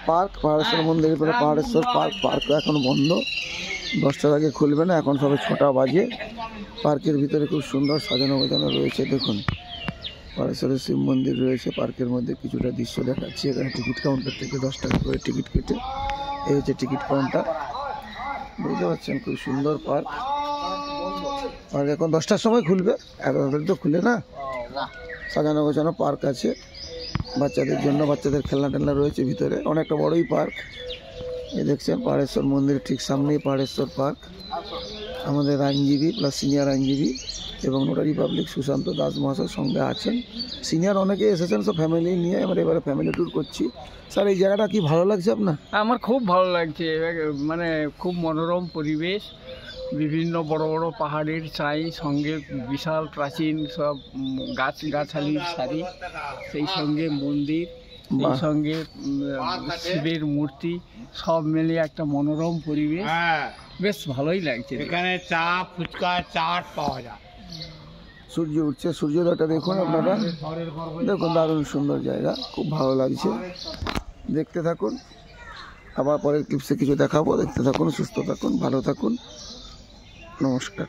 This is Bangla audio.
পার্ক পাহাড়েশ্বর মন্দিরের পরে পাহাড়েশ্বর পার্ক এখন বন্ধ, 10টার আগে খুলবে না, এখন সবে 6টা বাজে। পার্কের ভিতরে খুব সুন্দর সাজানো গোছানো রয়েছে। দেখুন পাহাড়েশ্বরের শিব মন্দির রয়েছে, পার্কের মধ্যে কিছুটা দৃশ্য দেখাচ্ছি। এখানে টিকিট কাউন্টার থেকে 10 টাকা করে টিকিট কেটে, এই হচ্ছে টিকিট কাউন্টার, বুঝতে পারছেন। খুব সুন্দর পার্ক। এখন 10টার সময় খুলবে, এখন তো খুলে না। সাজানো গোছানো পার্ক আছে বাচ্চাদের জন্য, বাচ্চাদের খেলনা টেলনা রয়েছে ভিতরে। অনেকটা বড়ই পার্ক। এই দেখছেন পাহাড়েশ্বর মন্দিরের ঠিক সামনেই পাহাড়েশ্বর পার্ক। আমাদের আইনজীবী প্লাস সিনিয়র আইনজীবী এবং নোটারি পাবলিক সুশান্ত দাস মহাশয় সঙ্গে আছেন। সিনিয়র অনেকে এসেছেন, সব ফ্যামিলি নিয়ে। এবারে ফ্যামিলি ট্যুর করছি। স্যার এই জায়গাটা কি ভালো লাগছে আপনার? আমার খুব ভালো লাগছে, মানে খুব মনোরম পরিবেশ, বিভিন্ন বড় বড় পাহাড়ের ছাই, সঙ্গে বিশাল প্রাচীন সব গাছগাছালির সারি, সেই সঙ্গে মন্দির, সেই সঙ্গে শিবের মূর্তি, সব মিলিয়ে একটা মনোরম পরিবেশ। বেশ ভালোই লাগছে। এখানে চা, ফুচকা, চাট পাওয়া যায়। সূর্য উঠছে, সূর্যোদয়টা দেখুন আপনারা। দেখুন দারুণ সুন্দর জায়গা, খুব ভালো লাগছে। দেখতে থাকুন, আবার পরের ক্লিপসে কিছু দেখাবো। দেখতে থাকুন, সুস্থ থাকুন, ভালো থাকুন। নমস্কার।